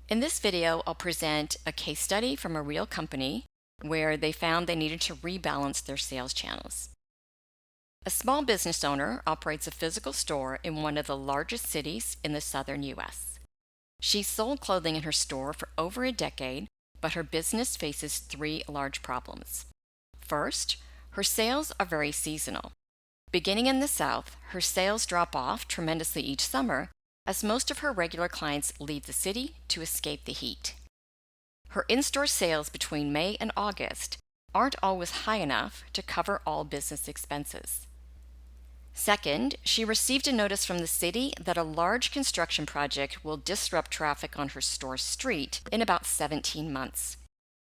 In this video, I'll present a case study from a real company where they found they needed to rebalance their sales channels. A small business owner operates a physical store in one of the largest cities in the southern U.S. She sold clothing in her store for over a decade, but her business faces three large problems. First, her sales are very seasonal. Beginning in the South, her sales drop off tremendously each summer as most of her regular clients leave the city to escape the heat. Her in-store sales between May and August aren't always high enough to cover all business expenses. Second, she received a notice from the city that a large construction project will disrupt traffic on her store street in about 17 months.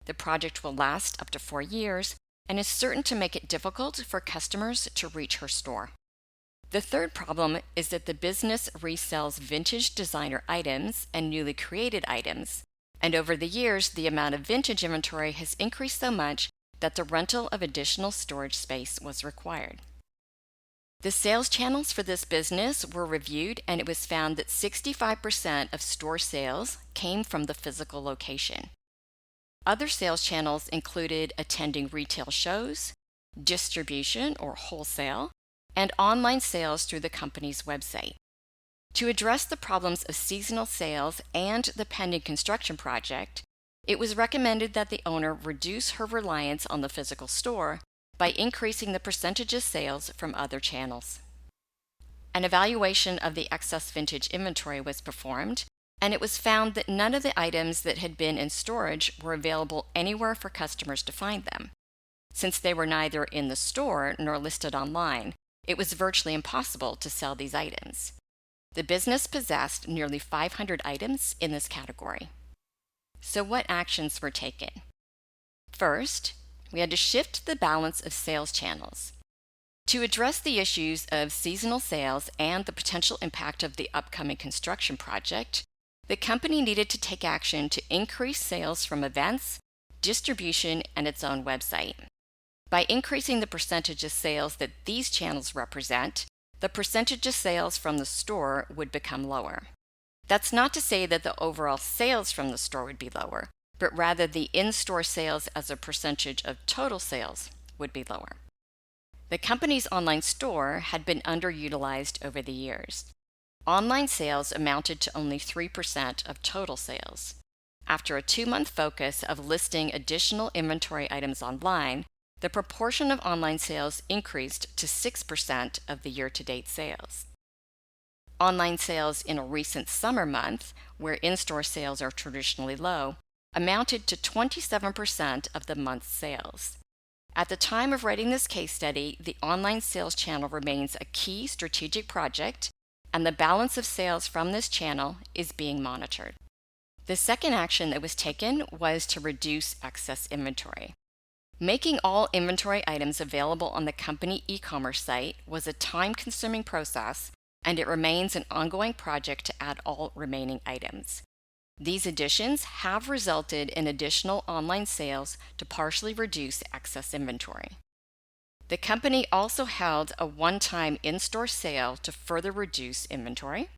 The project will last up to 4 years and is certain to make it difficult for customers to reach her store. The third problem is that the business resells vintage designer items and newly created items, and over the years, the amount of vintage inventory has increased so much that the rental of additional storage space was required. The sales channels for this business were reviewed, and it was found that 65% of store sales came from the physical location. Other sales channels included attending retail shows, distribution or wholesale, and online sales through the company's website. To address the problems of seasonal sales and the pending construction project, it was recommended that the owner reduce her reliance on the physical store by increasing the percentage of sales from other channels. An evaluation of the excess vintage inventory was performed, and it was found that none of the items that had been in storage were available anywhere for customers to find them. Since they were neither in the store nor listed online, it was virtually impossible to sell these items. The business possessed nearly 500 items in this category. So what actions were taken? First, we had to shift the balance of sales channels. To address the issues of seasonal sales and the potential impact of the upcoming construction project, the company needed to take action to increase sales from events, distribution, and its own website. By increasing the percentage of sales that these channels represent, the percentage of sales from the store would become lower. That's not to say that the overall sales from the store would be lower, but rather the in-store sales as a percentage of total sales would be lower. The company's online store had been underutilized over the years. Online sales amounted to only 3% of total sales. After a 2-month focus of listing additional inventory items online, the proportion of online sales increased to 6% of the year-to-date sales. Online sales in a recent summer month, where in-store sales are traditionally low, amounted to 27% of the month's sales. At the time of writing this case study, the online sales channel remains a key strategic project, and the balance of sales from this channel is being monitored. The second action that was taken was to reduce excess inventory. Making all inventory items available on the company e-commerce site was a time-consuming process, and it remains an ongoing project to add all remaining items. These additions have resulted in additional online sales to partially reduce excess inventory. The company also held a one-time in-store sale to further reduce inventory.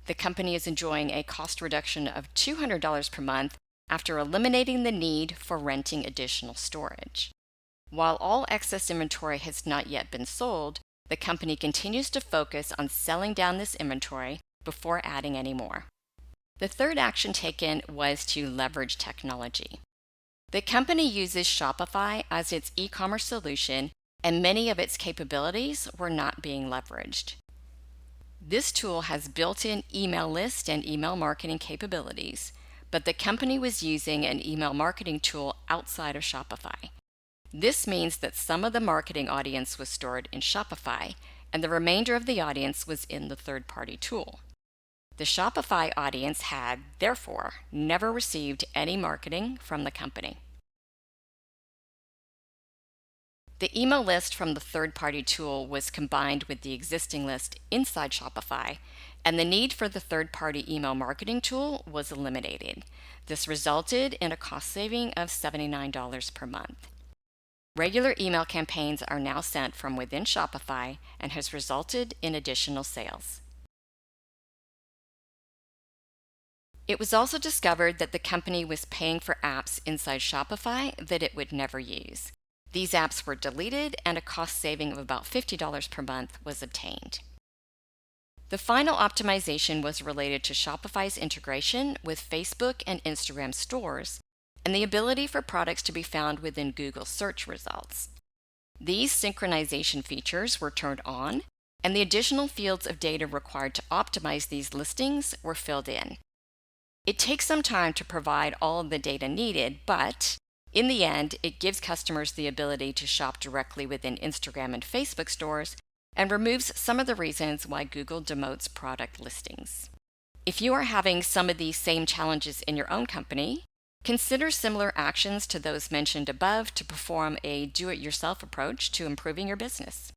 The company is enjoying a cost reduction of $200 per month after eliminating the need for renting additional storage. While all excess inventory has not yet been sold, the company continues to focus on selling down this inventory before adding any more. The third action taken was to leverage technology. The company uses Shopify as its e-commerce solution, and many of its capabilities were not being leveraged. This tool has built-in email list and email marketing capabilities, but the company was using an email marketing tool outside of Shopify. This means that some of the marketing audience was stored in Shopify, and the remainder of the audience was in the third-party tool. The Shopify audience had, therefore, never received any marketing from the company. The email list from the third-party tool was combined with the existing list inside Shopify, and the need for the third-party email marketing tool was eliminated. This resulted in a cost saving of $79 per month. Regular email campaigns are now sent from within Shopify and has resulted in additional sales. It was also discovered that the company was paying for apps inside Shopify that it would never use. These apps were deleted, and a cost saving of about $50 per month was obtained. The final optimization was related to Shopify's integration with Facebook and Instagram stores and the ability for products to be found within Google search results. These synchronization features were turned on, and the additional fields of data required to optimize these listings were filled in. It takes some time to provide all of the data needed, but in the end, it gives customers the ability to shop directly within Instagram and Facebook stores and removes some of the reasons why Google demotes product listings. If you are having some of these same challenges in your own company, consider similar actions to those mentioned above to perform a do-it-yourself approach to improving your business.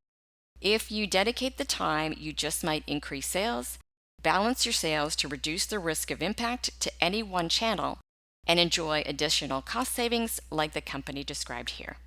If you dedicate the time, you just might increase sales, balance your sales to reduce the risk of impact to any one channel, and enjoy additional cost savings like the company described here.